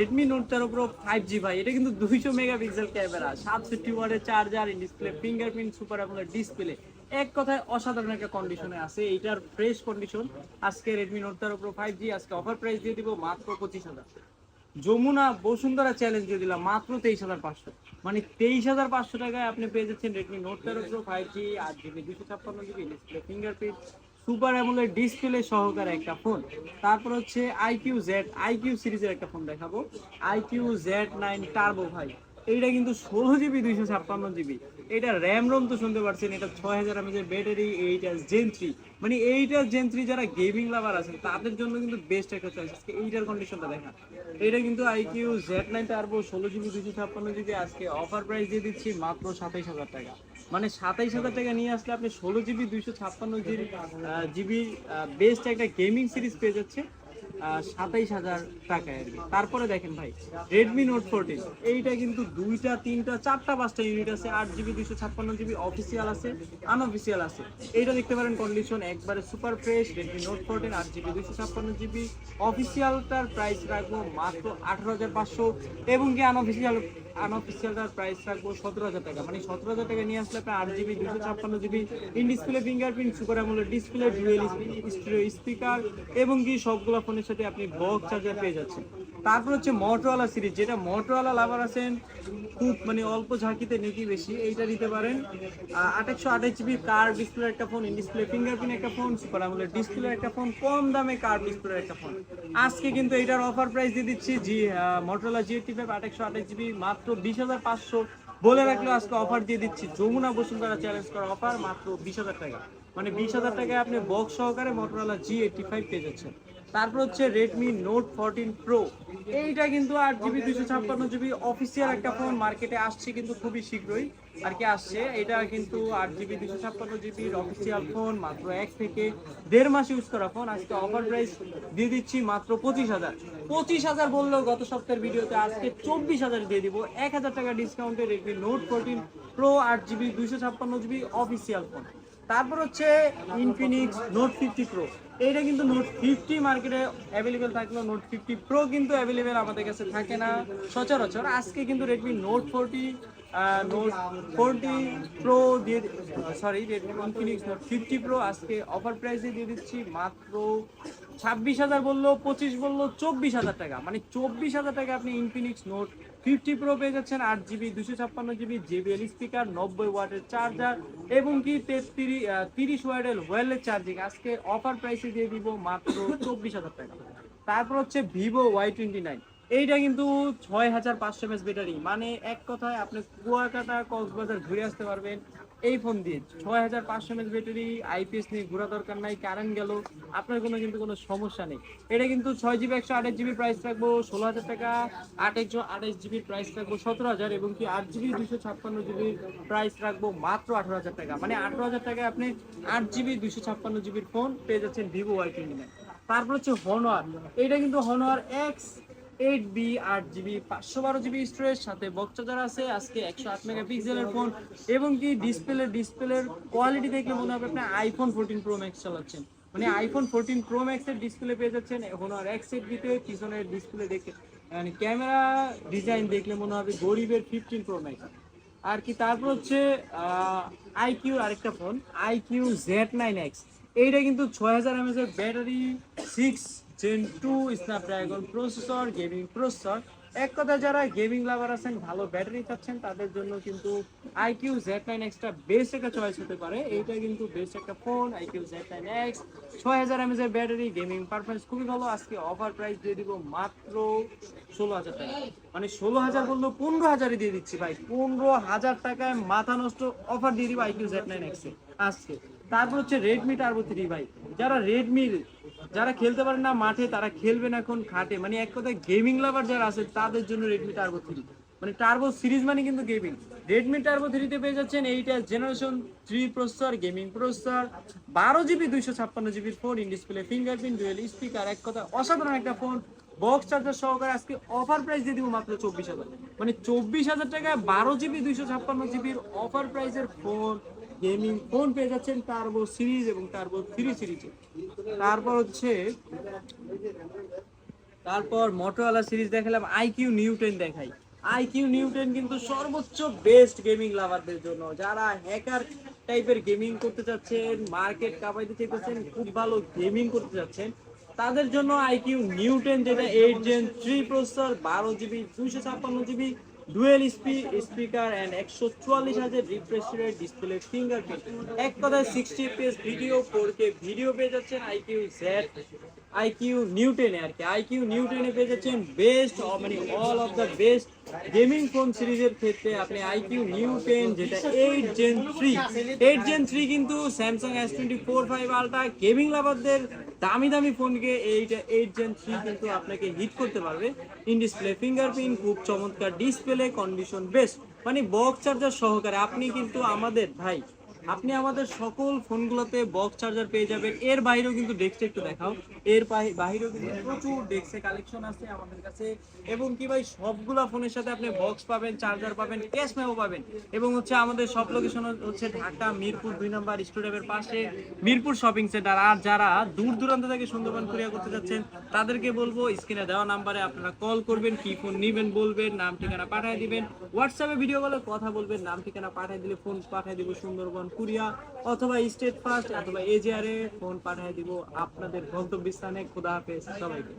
Redmi Note 13 Pro 5G ভাই, এটা কিন্তু 200 মেগাপিক্সেল ক্যামেরা, 67 ওয়াটের charger, in display fingerprint, super AMOLED display, এক কথায় অসাধারণ একটা কন্ডিশনে আছে। এইটার ফ্রেশ কন্ডিশন। আজকে Redmi Note 13 Pro 5G আজকে অফার প্রাইস দিয়ে দিব মাত্র 25,000। যমুনা বসুন্ধরা চ্যালেঞ্জ দিয়ে দিলাম মাত্র 23,500। মানে 23,500 টাকায় আপনি পেয়ে যাচ্ছেন Redmi Note 13 Pro 5G, 8GB 256GB display fingerprint, super AMOLED display সহকারে একটা ফোন। তারপর হচ্ছে আইকিউ সিরিজের একটা ফোন দেখাবো, IQ Z9 টার্বো ভাই। এইটা কিন্তু 16GB 256GB। এটা র্যাম রোম তো শুনতে পারছেন, এটা 6000 mAh ব্যাটারি, এইটা Gen 3। মানে এইটা Gen 3 যারা গেমিং লাভার আছেন তাদের জন্য কিন্তু বেস্ট একটা চয়েস। আজকে এইটার কন্ডিশনটা দেখা, এটা কিন্তু IQ Z9 turbo 16GB 256GB। আজকে অফার প্রাইস দিয়ে দিচ্ছি মাত্র 27,000 টাকা। মানে 27,000 টাকা নিয়ে আসলে আপনি 16GB 256GB বেস্ট একটা গেমিং সিরিজ পেয়ে যাচ্ছে 27,000 টাকায় আর কি। তারপরে দেখেন ভাই, Redmi Note 14, এইটা কিন্তু 2টা 3টা 4টা 5টা ইউনিট আছে, 8GB 256GB অফিসিয়াল আছে, আনঅফিসিয়াল আছে। এইটা দেখতে পারেন কন্ডিশন একবারে super fresh. Redmi Note 14 8GB 256GB অফিসিয়ালটার প্রাইস রাখবো মাত্র 18,500 এবং কি আনঅফিসিয়ালটার প্রাইস রাখবো 17,000 টাকা। মানে 17,000 টাকা নিয়ে আসলে আপনার 8GB 256GB in display fingerprint, super AMOLED display, dual stereo speaker এবং কি সবগুলো ফোনের সাথে আপনি বক্স চার্জার পেয়ে যাচ্ছেন। তারপর হচ্ছে মোটরোলা সিরিজ, যেটা মোটরোলা লাভার আছেন খুব মানে অল্প ঝাঁকিতে নেকি বেশি, এইটা দিতে পারেন। 828GB কার্ভ ডিসপ্লে একটা ফোন, ইন ডিসপ্লে ফিঙ্গারপ্রিন্ট একটা ফোন, সুপার অ্যামোলেড ডিসপ্লে একটা ফোন, কম দামে কার্ভ ডিসপ্লে একটা ফোন। আজকে কিন্তু এটার অফার প্রাইস দিয়ে দিচ্ছি মোটরোলা G85 828GB মাত্র 20,500। বলে রাখলো আজকে অফার দিয়ে দিচ্ছি যমুনা বসুন্ধরা চ্যালেঞ্জ করা অফার মাত্র 20,000 টাকা। মানে 20,000 টাকায় আপনি বক্স সহকারে মোটরোলা G85 পেয়ে যাচ্ছেন। তারপর হচ্ছে Redmi Note 14 Pro, এইটা কিন্তু 8GB 256GB অফিসিয়াল একটা ফোন, মার্কেটে আসছে কিন্তু খুবই শীঘ্রই আর কি আসছে। এটা কিন্তু 8GB 256GB অফিসিয়াল ফোন, মাত্র 1 থেকে 1.5 মাস ইউজ করা ফোন। আজকে অফার প্রাইস দিয়ে দিচ্ছি মাত্র 25,000। 25,000 বললেও গত সপ্তাহের ভিডিওতে, আজকে 24,000 দিয়ে দিব 1,000 টাকা ডিসকাউন্টে Redmi Note 14 Pro 8GB 256GB official phone. তারপর হচ্ছে Infinix Note 50 Pro, এইটা কিন্তু নোট 50 মার্কেটে অ্যাভেলেবেল থাকলেও নোট 50 প্রো কিন্তু অ্যাভেলেবেল আমাদের কাছে থাকে না সচরাচর। আজকে কিন্তু Redmi Note 40 Pro দিয়ে Redmi Infinix Note 50 Pro আজকে অফার প্রাইসে দিয়ে দিচ্ছি মাত্র 26,000 বললো, 25 বললো, 24,000 টাকা। মানে 24,000 টাকা আপনি Infinix Note 50 Pro পেয়ে যাচ্ছেন, 8GB 256GB JBL স্পিকার, 90 ওয়াটের চার্জার এবং কি 30 ওয়াটের ওয়্যারলেস চার্জিং। আজকে অফার প্রাইসে দিয়ে দিব মাত্র 24,000 টাকা। তারপর হচ্ছে Vivo Y29, এইটা কিন্তু 6,500 mAh ব্যাটারি। মানে এক কথায় আপনি কুয়াকাটা কক্সবাজার ঘুরে আসতে পারবেন এই ফোন দিয়ে। 6,500 mAh ব্যাটারি, IPS নিয়ে ঘোরা দরকার নাই, কারেন্ট গেল আপনার কোনো সমস্যা নেই। এটা কিন্তু 6GB 128GB প্রাইস রাখবো 16,000 টাকা, 828GB প্রাইস রাখবো 17,000 এবং কি 8GB 256GB প্রাইস রাখবো মাত্র 18,000 টাকা। মানে 18,000 টাকায় আপনি 8GB 256GB ফোন পেয়ে যাচ্ছেন Vivo Y29। তারপর হচ্ছে Honor, এইটা কিন্তু Honor X8B 8GB 512GB storage, সাথে বক্স চার্জার আছে। আজকে 108 মেগাপিক্সেলের ফোন এবং কি ডিসপ্লের কোয়ালিটি দেখলে মনে হবে আপনি iPhone 14 Pro Max চালাচ্ছেন। মানে iPhone 14 Pro Max এর ডিসপ্লে পেয়ে যাচ্ছেন Honor X8B তে। পিছনের ডিসপ্লে দেখে মানে ক্যামেরা ডিজাইন দেখলে মনে হবে গরিবের 15 Pro Max আর কি। তারপর হচ্ছে IQ আরেকটা ফোন, IQ Z9X, এইটা কিন্তু 6,000 mAh এর battery, 6 Gen 2 Snapdragon processor, gaming processor. এক কথায় যারা গেমিং লাভার আছেন, ভালো ব্যাটারি চাচ্ছেন, তাদের জন্য কিন্তু IQ Z9X টা বেস্ট একটা চয়েস হতে পারে। এইটা কিন্তু বেস্ট একটা ফোন IQ Z9X, 6,000 mAh এর ব্যাটারি, গেমিং পারফরমেন্স খুবই ভালো। আজকে অফার প্রাইস দিয়ে দিব মাত্র 16,000 টাকা। মানে 16,000 বললো 15,000 দিয়ে দিচ্ছি ভাই। 15,000 টাকায় মাথা নষ্ট অফার দিয়ে দিব IQ Z9X এ আজকে। তারপর হচ্ছে Redmi Turbo 3 ভাই, যারা খেলতে পারেন না মাঠে, তারা খেলবেন এখন খাটে। মানে এক কথায় গেমিং লাভার যারা আছে তাদের জন্য Redmi Turbo 3। মানে টার্বো সিরিজ মানে কিন্তু গেমিং। Redmi Turbo 3 তে পেয়ে যাচ্ছেন 8 generation 3 processor, gaming processor, 12GB 256GB phone, in display fingerprint, dual speaker. এক কথা অসাধারণ একটা ফোন, বক্স চার্জার সহকারে। আজকে অফার প্রাইস দিয়ে দিব মাত্র 24,000। মানে 24,000 টাকায় 12GB 256GB অফার প্রাইসের ফোন, গেমিং ফোন পেয়ে যাচ্ছেন টার্বো সিরিজ এবং টার্বো 3 সিরিজে। তারপর হচ্ছে তারপর মোটরোলা সিরিজ দেখালাম, আইকিউ নিউ 10 দেখাই। আইকিউ নিউ 10 কিন্তু সর্বোচ্চ বেস্ট গেমিং লাভারদের জন্য, যারা হ্যাকার টাইপের গেমিং করতে চাচ্ছেন, মার্কেট কাঁপাইতে চাইতেছেন, খুব ভালো গেমিং করতে চাচ্ছেন, তাদের জন্য আইকিউ নিউ 10, যেটা 8 Gen 3 processor, 12 GB 256 GB dual speaker and 144 হাজার রিফ্রেশ রেট, ডিসপ্লে ফিঙ্গারপ্রিন্ট, এক কথায় 60 FPS ভিডিও, 4K ভিডিও পেয়ে যাচ্ছেন আইকিউ নিউ 10 আর কি। আইকিউ নিউ 10 পেয়ে যাচ্ছেন বেস্ট, মানে all of the best gaming phone সিরিজের ক্ষেত্রে আপনি আইকিউ নিউ 10, যেটা 8 Gen 3 কিন্তু স্যামসাং S24 5 আলট্রা গেমিং লাভারদের দামি দামি ফোনকে এইটা 8 Gen 3 কিন্তু আপনাকে হিট করতে পারবে। ইন ডিসপ্লে ফিঙ্গারপ্রিন্ট, খুব চমৎকার ডিসপ্লে, কন্ডিশন বেস্ট, মানে বক্স চার্জার সহকারে আপনি কিন্তু আমাদের ভাই, আপনি আমাদের সকল ফোনগুলোতে বক্স চার্জার পেয়ে যাবেন। এর বাইরেও কিন্তু ডেস্কটা একটু দেখাও, এর বাইরেও কিন্তু প্রচুর ডেস্কের কালেকশন আছে আমাদের কাছে, এবং কি ভাই সবগুলা ফোনের সাথে আপনি বক্স পাবেন, চার্জার পাবেন, ক্যাশ মেমো পাবেন। এবং হচ্ছে আমাদের সব লোকেশন হচ্ছে ঢাকা মিরপুর 2 নম্বর স্টুডিওর পাশে, মিরপুর শপিং সেন্টার। আর যারা দূর দূরান্ত থেকে সুন্দরবন কুরিয়ার করতে যাচ্ছেন, তাদেরকে বলবো স্ক্রিনে দেওয়া নাম্বারে আপনারা কল করবেন, কি ফোন নেবেন বলবেন, নাম ঠিকানা পাঠিয়ে দিবেন, হোয়াটসঅ্যাপে ভিডিও কলে কথা বলবেন, নাম ঠিকানা পাঠিয়ে দিলে ফোন পাঠিয়ে দিব সুন্দরবন কুরিয়া অথবা স্টেট ফার্স্ট অথবা এজিআর এ ফোন পাঠিয়ে দিব আপনাদের গন্তব্যস্থানে। খোদা হাফেজ সবাইকে।